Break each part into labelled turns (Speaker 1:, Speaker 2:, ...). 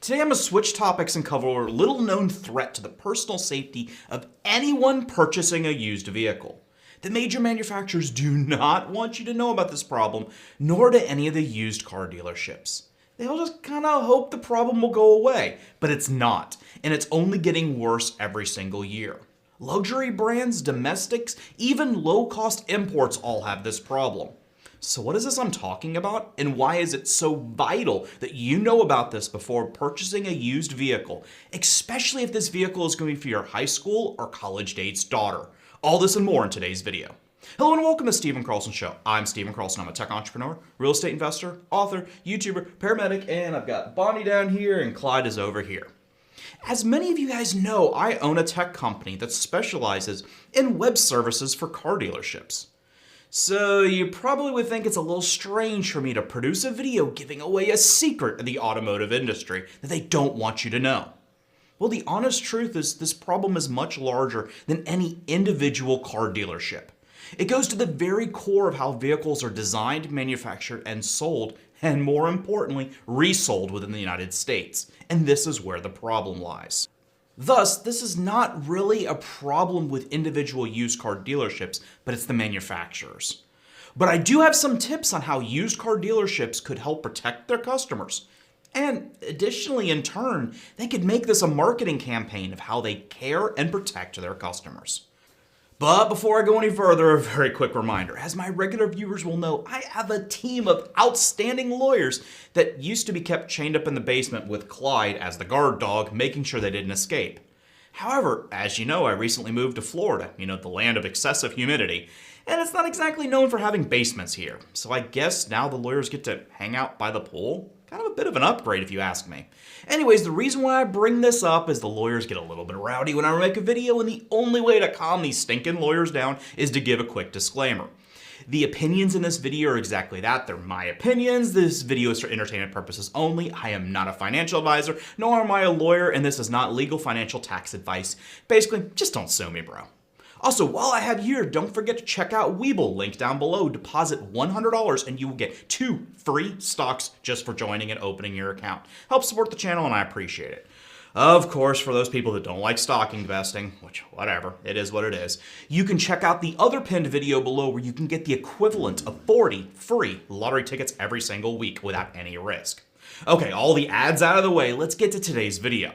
Speaker 1: Today I'm going to switch topics and cover a little known threat to the personal safety of anyone purchasing a used vehicle. The major manufacturers do not want you to know about this problem, nor do any of the used car dealerships. They all just kind of hope the problem will go away, but it's not, and it's only getting worse every single year. Luxury brands, domestics, even low-cost imports all have this problem. So what is this I'm talking about, and why is it so vital that you know about this before purchasing a used vehicle, especially if this vehicle is going to be for your high school or college-aged daughter? All this and more in today's video. Hello and welcome to Stephen Carlson Show. I'm Stephen Carlson. I'm a tech entrepreneur, real estate investor, author, YouTuber, paramedic, and I've got Bonnie down here and Clyde is over here. As many of you guys know, I own a tech company that specializes in web services for car dealerships. So you probably would think it's a little strange for me to produce a video giving away a secret in the automotive industry that they don't want you to know. Well, the honest truth is this problem is much larger than any individual car dealership. It goes to the very core of how vehicles are designed, manufactured, and sold, and more importantly, resold within the United States. And this is where the problem lies. Thus, this is not really a problem with individual used car dealerships, but it's the manufacturers. But I do have some tips on how used car dealerships could help protect their customers. And additionally, in turn, they could make this a marketing campaign of how they care and protect their customers. But before I go any further, a very quick reminder. As my regular viewers will know, I have a team of outstanding lawyers that used to be kept chained up in the basement with Clyde as the guard dog, making sure they didn't escape. However, as you know, I recently moved to Florida, the land of excessive humidity, and it's not exactly known for having basements here. So I guess now the lawyers get to hang out by the pool. Kind of a bit of an upgrade if you ask me. Anyways, the reason why I bring this up is the lawyers get a little bit rowdy when I make a video, and the only way to calm these stinking lawyers down is to give a quick disclaimer. The opinions in this video are exactly that. They're my opinions. This video is for entertainment purposes only. I am not a financial advisor, nor am I a lawyer, and this is not legal, financial, tax advice. Basically, just don't sue me, bro. Also, while I have you here, don't forget to check out Webull, link down below. Deposit $100 and you will get 2 free stocks just for joining and opening your account. Help support the channel and I appreciate it. Of course, for those people that don't like stock investing, which whatever, it is what it is, you can check out the other pinned video below where you can get the equivalent of 40 free lottery tickets every single week without any risk. Okay, all the ads out of the way, let's get to today's video.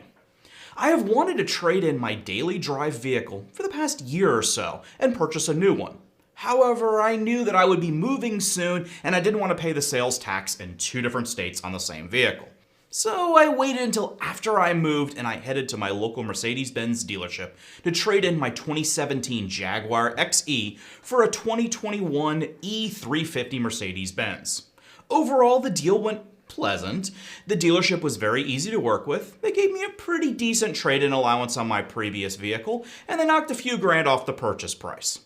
Speaker 1: I have wanted to trade in my daily drive vehicle for the past year or so and purchase a new one. However, I knew that I would be moving soon and I didn't want to pay the sales tax in 2 different states on the same vehicle. So I waited until after I moved and I headed to my local Mercedes-Benz dealership to trade in my 2017 Jaguar XE for a 2021 E350 Mercedes-Benz. Overall, the deal went pleasant. The dealership was very easy to work with. They gave me a pretty decent trade-in allowance on my previous vehicle, and they knocked a few grand off the purchase price.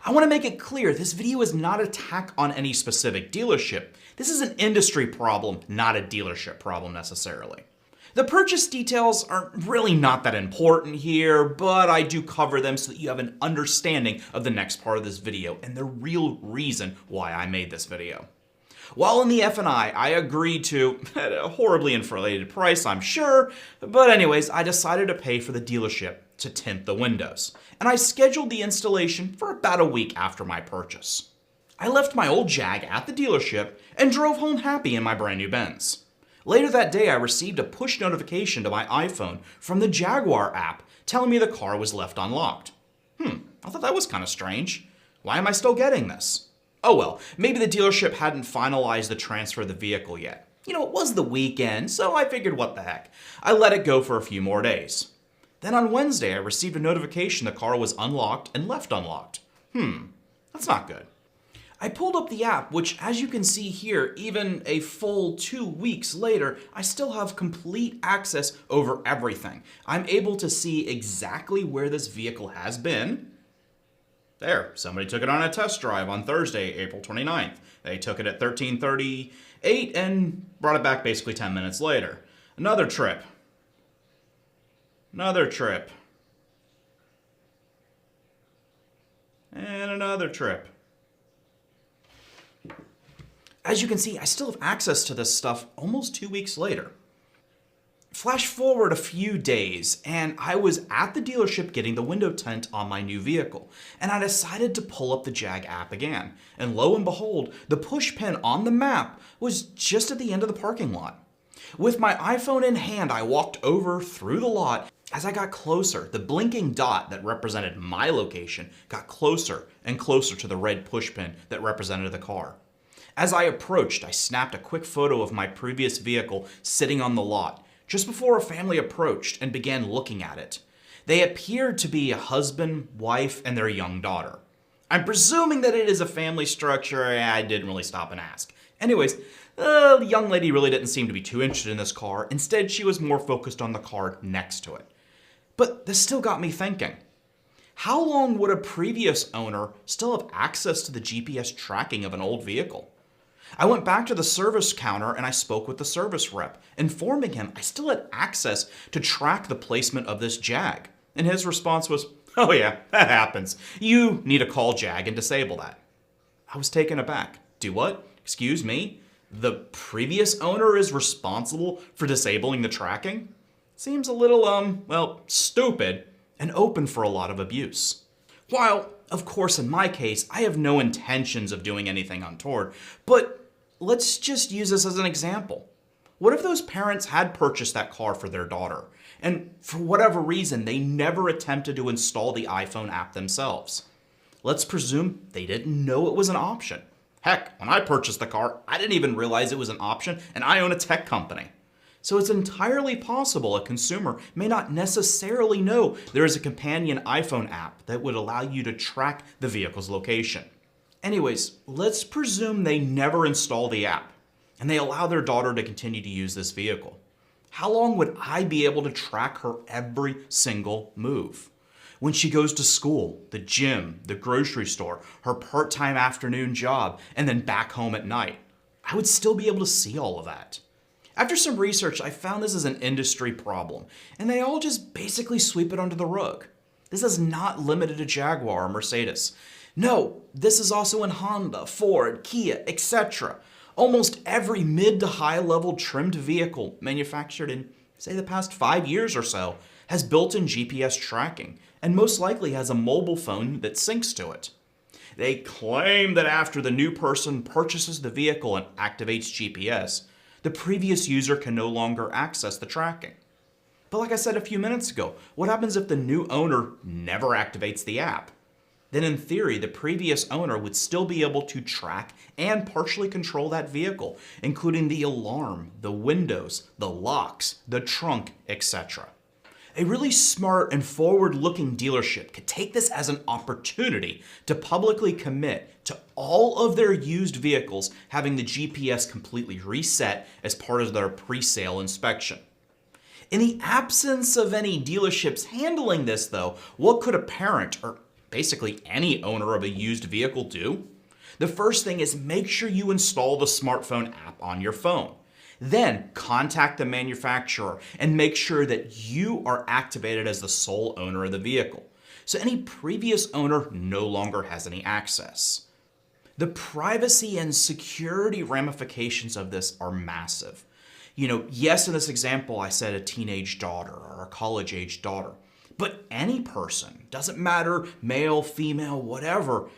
Speaker 1: I want to make it clear, this video is not an attack on any specific dealership. This is an industry problem, not a dealership problem necessarily. The purchase details are really not that important here, but I do cover them so that you have an understanding of the next part of this video and the real reason why I made this video. While in the F&I, I agreed to, at a horribly inflated price, I'm sure, but anyways, I decided to pay for the dealership to tint the windows, and I scheduled the installation for about a week after my purchase. I left my old Jag at the dealership and drove home happy in my brand new Benz. Later that day, I received a push notification to my iPhone from the Jaguar app telling me the car was left unlocked. I thought that was kind of strange. Why am I still getting this? Oh well, maybe the dealership hadn't finalized the transfer of the vehicle yet. It was the weekend, so I figured what the heck. I let it go for a few more days. Then on Wednesday, I received a notification the car was unlocked and left unlocked. That's not good. I pulled up the app, which as you can see here, even a full 2 weeks later, I still have complete access over everything. I'm able to see exactly where this vehicle has been. There, somebody took it on a test drive on Thursday, April 29th. They took it at 13:38 and brought it back basically 10 minutes later. Another trip. Another trip. And another trip. As you can see, I still have access to this stuff almost 2 weeks later. Flash forward a few days, and I was at the dealership getting the window tint on my new vehicle, and I decided to pull up the Jag app again. And lo and behold, the push pin on the map was just at the end of the parking lot. With my iPhone in hand, I walked over through the lot. As I got closer, the blinking dot that represented my location got closer and closer to the red push pin that represented the car. As I approached, I snapped a quick photo of my previous vehicle sitting on the lot, just before a family approached and began looking at it. They appeared to be a husband, wife, and their young daughter. I'm presuming that it is a family structure. I didn't really stop and ask. Anyways, the young lady really didn't seem to be too interested in this car. Instead, she was more focused on the car next to it. But this still got me thinking. How long would a previous owner still have access to the GPS tracking of an old vehicle? I went back to the service counter and I spoke with the service rep, informing him I still had access to track the placement of this Jag. And his response was, "Oh yeah, that happens. You need to call Jag and disable that." I was taken aback. Do what? Excuse me? The previous owner is responsible for disabling the tracking? Seems a little, stupid and open for a lot of abuse. While, of course, in my case, I have no intentions of doing anything untoward, but let's just use this as an example. What if those parents had purchased that car for their daughter, and for whatever reason, they never attempted to install the iPhone app themselves? Let's presume they didn't know it was an option. Heck, when I purchased the car, I didn't even realize it was an option, and I own a tech company. So it's entirely possible a consumer may not necessarily know there is a companion iPhone app that would allow you to track the vehicle's location. Anyways, let's presume they never install the app and they allow their daughter to continue to use this vehicle. How long would I be able to track her every single move? When she goes to school, the gym, the grocery store, her part-time afternoon job, and then back home at night, I would still be able to see all of that. After some research, I found this is an industry problem, and they all just basically sweep it under the rug. This is not limited to Jaguar or Mercedes. No, this is also in Honda, Ford, Kia, etc. Almost every mid to high level trimmed vehicle manufactured in, say, the past 5 years or so has built-in GPS tracking, and most likely has a mobile phone that syncs to it. They claim that after the new person purchases the vehicle and activates GPS, the previous user can no longer access the tracking. But like I said a few minutes ago, what happens if the new owner never activates the app? Then in theory, the previous owner would still be able to track and partially control that vehicle, including the alarm, the windows, the locks, the trunk, etc. A really smart and forward-looking dealership could take this as an opportunity to publicly commit to all of their used vehicles having the GPS completely reset as part of their pre-sale inspection. In the absence of any dealerships handling this though, what could a parent or basically any owner of a used vehicle do? The first thing is make sure you install the smartphone app on your phone. Then contact the manufacturer and make sure that you are activated as the sole owner of the vehicle, so any previous owner no longer has any access. The privacy and security ramifications of this are massive. Yes, in this example, I said a teenage daughter or a college-age daughter, but any person, doesn't matter, male, female, whatever,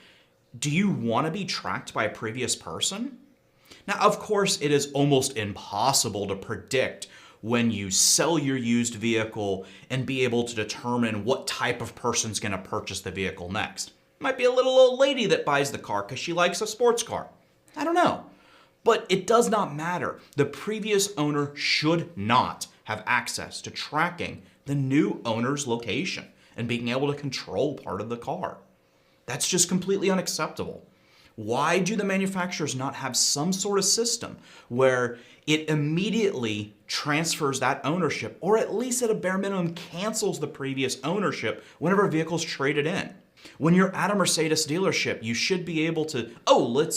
Speaker 1: do you want to be tracked by a previous person? Now, of course, it is almost impossible to predict when you sell your used vehicle and be able to determine what type of person's going to purchase the vehicle next. Might be a little old lady that buys the car because she likes a sports car. I don't know. But it does not matter. The previous owner should not have access to tracking the new owner's location and being able to control part of the car. That's just completely unacceptable. Why do the manufacturers not have some sort of system where it immediately transfers that ownership, or at least at a bare minimum cancels the previous ownership whenever a vehicle's traded in? When you're at a Mercedes dealership, you should be able to,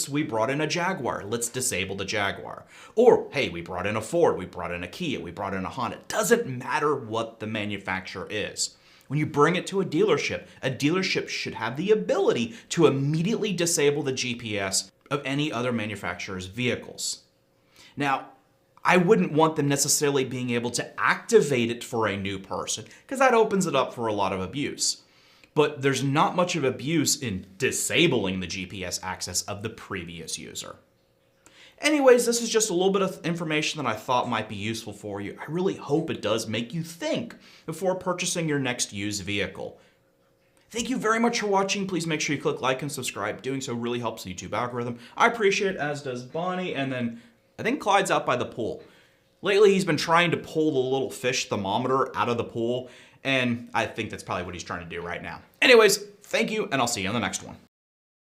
Speaker 1: we brought in a Jaguar, let's disable the Jaguar. Or, hey, we brought in a Ford, we brought in a Kia, we brought in a Honda. It doesn't matter what the manufacturer is. When you bring it to a dealership should have the ability to immediately disable the GPS of any other manufacturer's vehicles. Now, I wouldn't want them necessarily being able to activate it for a new person, because that opens it up for a lot of abuse. But there's not much of abuse in disabling the GPS access of the previous user. Anyways, this is just a little bit of information that I thought might be useful for you. I really hope it does make you think before purchasing your next used vehicle. Thank you very much for watching. Please make sure you click like and subscribe. Doing so really helps the YouTube algorithm. I appreciate it, as does Bonnie. And then I think Clyde's out by the pool. Lately, he's been trying to pull the little fish thermometer out of the pool, and I think that's probably what he's trying to do right now. Anyways, thank you, and I'll see you on the next one.